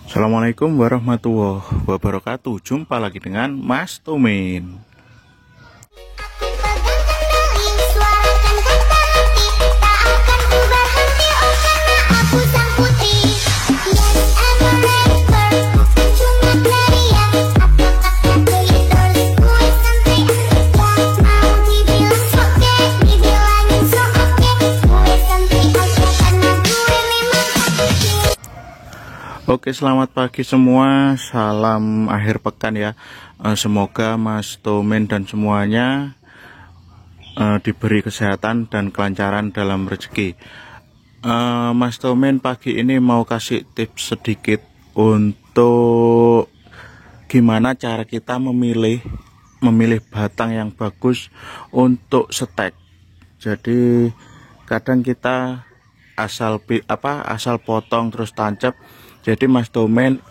Assalamualaikum warahmatullahi wabarakatuh. Jumpa lagi dengan Mas Tomin. Oke, selamat pagi semua. Salam akhir pekan ya. Semoga Mas Tomin dan semuanya diberi kesehatan dan kelancaran dalam rezeki. Mas Tomin pagi ini mau kasih tips sedikit untuk gimana cara kita memilih batang yang bagus untuk stek. Jadi kadang kita asal potong terus tancap. Jadi Mas Tomin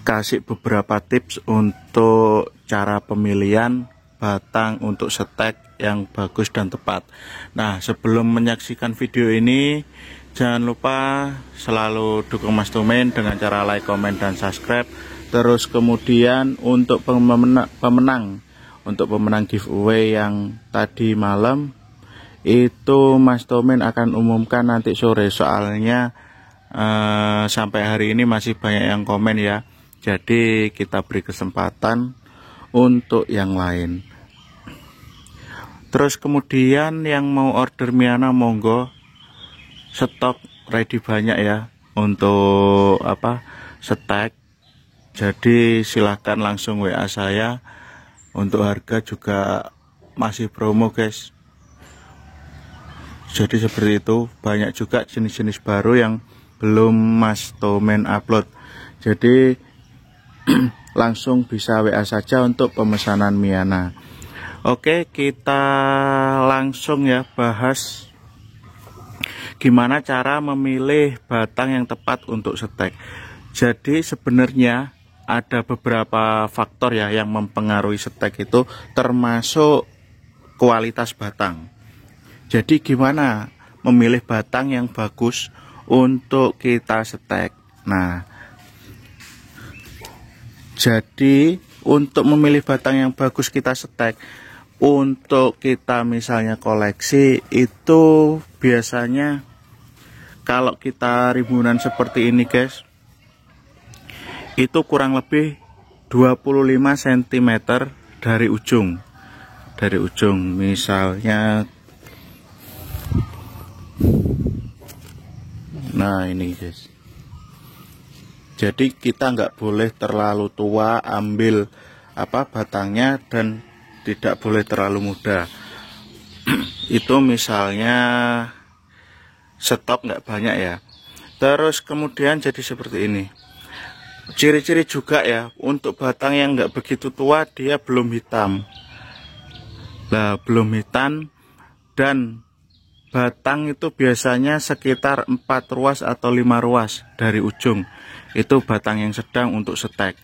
kasih beberapa tips untuk cara pemilihan batang untuk stek yang bagus dan tepat. Nah, sebelum menyaksikan video ini, jangan lupa selalu dukung Mas Tomin dengan cara like, komen, dan subscribe. Terus kemudian untuk pemenang giveaway yang tadi malam itu Mas Tomin akan umumkan nanti sore, soalnya sampai hari ini masih banyak yang komen ya. Jadi kita beri kesempatan untuk yang lain. Terus kemudian yang mau order Miana monggo, stok ready banyak ya untuk stek. Jadi silahkan langsung WA saya. Untuk harga juga masih promo guys. Jadi seperti itu, banyak juga jenis-jenis baru yang belum Mas Tomin upload. Jadi langsung bisa WA saja untuk pemesanan Miana. Oke, kita langsung ya bahas gimana cara memilih batang yang tepat untuk stek. Jadi sebenarnya ada beberapa faktor ya yang mempengaruhi stek itu, termasuk kualitas batang. Jadi gimana memilih batang yang bagus untuk kita stek. Nah, jadi untuk memilih batang yang bagus kita stek, untuk kita misalnya koleksi itu biasanya kalau kita ribunan seperti ini guys, itu kurang lebih 25 cm dari ujung. Misalnya, nah ini guys. Jadi kita nggak boleh terlalu tua ambil batangnya, dan tidak boleh terlalu muda. Itu misalnya stok nggak banyak ya. Terus kemudian jadi seperti ini. Ciri-ciri juga ya, untuk batang yang nggak begitu tua dia belum hitam. Nah, belum hitam, dan batang itu biasanya sekitar 4 ruas atau 5 ruas dari ujung. Itu batang yang sedang untuk stek.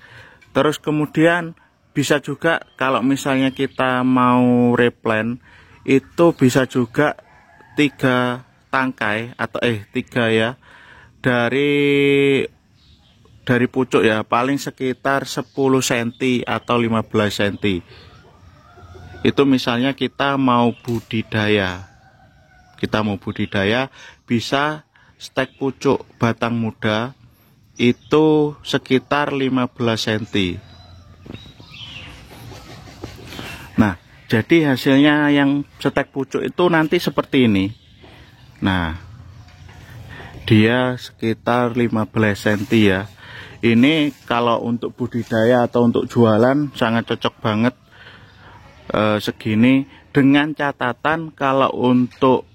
Terus kemudian bisa juga kalau misalnya kita mau replant, itu bisa juga 3 tangkai atau 3 ya dari pucuk ya, paling sekitar 10 cm atau 15 cm. Itu misalnya kita mau budidaya. Bisa stek pucuk batang muda itu sekitar 15 cm. Nah, jadi hasilnya yang stek pucuk itu nanti seperti ini. Nah, dia sekitar 15 cm ya. Ini kalau untuk budidaya atau untuk jualan sangat cocok banget segini, dengan catatan kalau untuk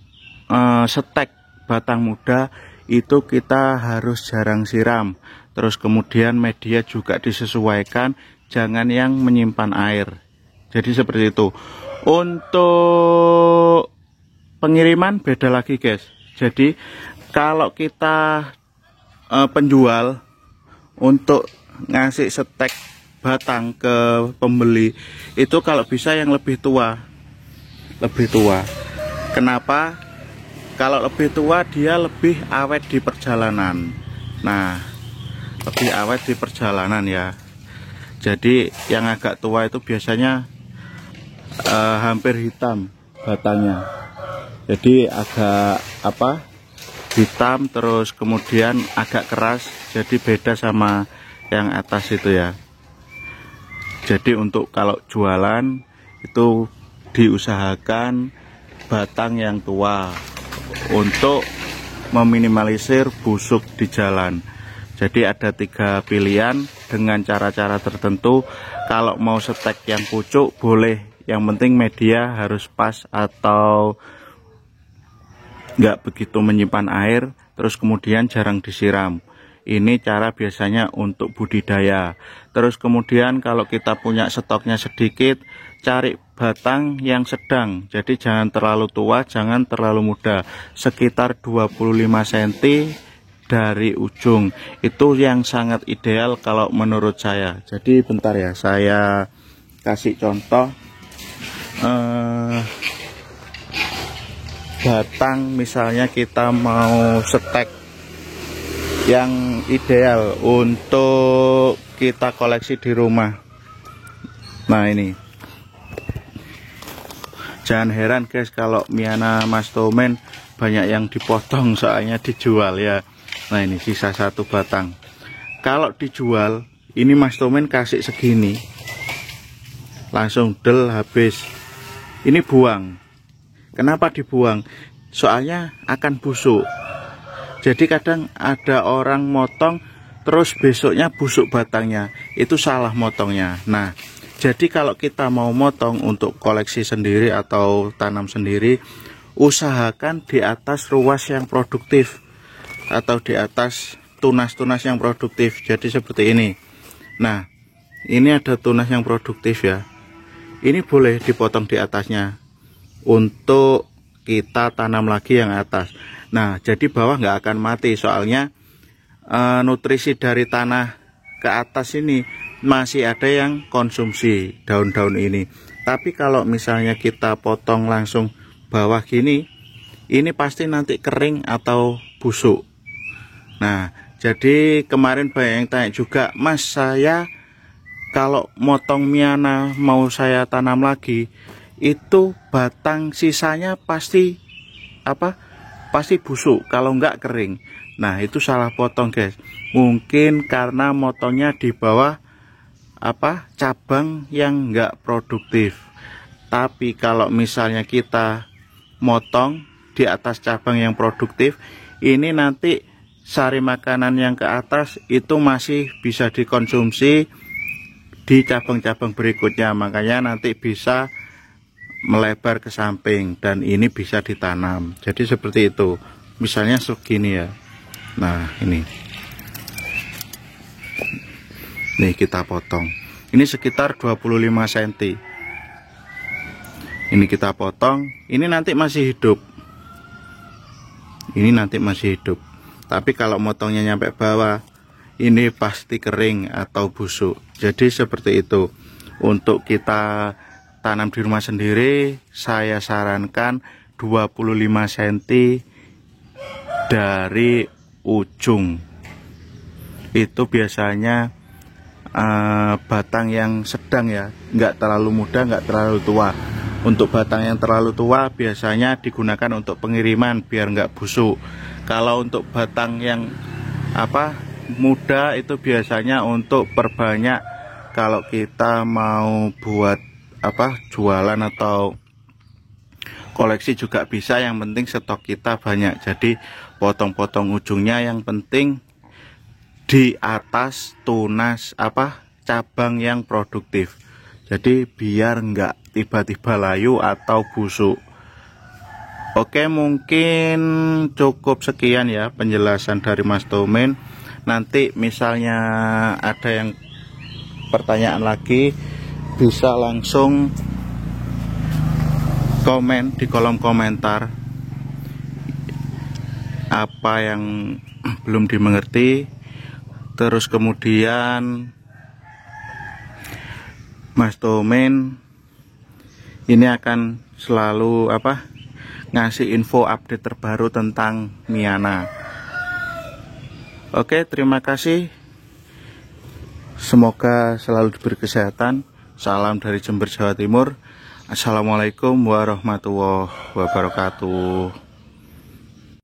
stek batang muda itu kita harus jarang siram. Terus kemudian media juga disesuaikan, jangan yang menyimpan air. Jadi seperti itu. Untuk pengiriman beda lagi guys. Jadi kalau kita penjual untuk ngasih stek batang ke pembeli, itu kalau bisa yang lebih tua. Kenapa? Kalau lebih tua dia lebih awet di perjalanan. Nah, lebih awet di perjalanan ya. Jadi yang agak tua itu biasanya hampir hitam batangnya, jadi agak hitam, terus kemudian agak keras, jadi beda sama yang atas itu ya. Jadi untuk kalau jualan itu diusahakan batang yang tua untuk meminimalisir busuk di jalan. Jadi ada 3 pilihan dengan cara-cara tertentu. Kalau mau stek yang pucuk boleh, yang penting media harus pas atau nggak begitu menyimpan air, terus kemudian jarang disiram. Ini cara biasanya untuk budidaya. Terus kemudian kalau kita punya stoknya sedikit, cari batang yang sedang. Jadi jangan terlalu tua, jangan terlalu muda. Sekitar 25 cm dari ujung. Itu yang sangat ideal kalau menurut saya. Jadi bentar ya, saya kasih contoh. Batang misalnya kita mau stek yang ideal untuk kita koleksi di rumah. Nah ini, jangan heran guys kalau Miana Mastomen banyak yang dipotong, soalnya dijual ya. Nah ini sisa 1 batang. Kalau dijual, ini Mastomen kasih segini, langsung del habis. Ini buang. Kenapa dibuang? Soalnya akan busuk. Jadi kadang ada orang motong terus besoknya busuk batangnya, itu salah motongnya. Nah, jadi kalau kita mau motong untuk koleksi sendiri atau tanam sendiri, usahakan di atas ruas yang produktif atau di atas tunas-tunas yang produktif. Jadi seperti ini. Nah, ini ada tunas yang produktif ya. Ini boleh dipotong di atasnya untuk kita tanam lagi yang atas. Nah, jadi bawah nggak akan mati, soalnya nutrisi dari tanah ke atas ini masih ada yang konsumsi daun-daun ini. Tapi kalau misalnya kita potong langsung bawah gini, ini pasti nanti kering atau busuk. Nah, jadi kemarin banyak yang tanya juga, Mas, saya kalau motong Miana mau saya tanam lagi, itu batang sisanya pasti pasti busuk kalau enggak kering. Nah, itu salah potong guys. Mungkin karena motongnya di bawah cabang yang enggak produktif. Tapi kalau misalnya kita motong di atas cabang yang produktif, ini nanti sari makanan yang ke atas itu masih bisa dikonsumsi di cabang-cabang berikutnya. Makanya nanti bisa melebar ke samping dan ini bisa ditanam. Jadi seperti itu. Misalnya segini ya. Nah, ini kita potong. Ini sekitar 25 cm. Ini kita potong. Ini nanti masih hidup. Ini nanti masih hidup. Tapi kalau motongnya nyampe bawah, ini pasti kering atau busuk. Jadi seperti itu. Untuk kita tanam di rumah sendiri, saya sarankan 25 cm dari ujung. Itu biasanya batang yang sedang ya, nggak terlalu muda, nggak terlalu tua. Untuk batang yang terlalu tua biasanya digunakan untuk pengiriman biar nggak busuk. Kalau untuk batang yang muda itu biasanya untuk perbanyak kalau kita mau buat jualan atau koleksi juga bisa. Yang penting stok kita banyak. Jadi potong-potong ujungnya, yang penting di atas tunas cabang yang produktif. Jadi biar enggak tiba-tiba layu atau busuk. Oke, mungkin cukup sekian ya penjelasan dari Mastomen. Nanti misalnya ada yang pertanyaan lagi, bisa langsung komen di kolom komentar apa yang belum dimengerti. Terus kemudian Mastomen ini akan selalu ngasih info update terbaru tentang Miana. Oke, terima kasih. Semoga selalu diberi kesehatan. Salam dari Jember, Jawa Timur. Assalamualaikum warahmatullahi wabarakatuh.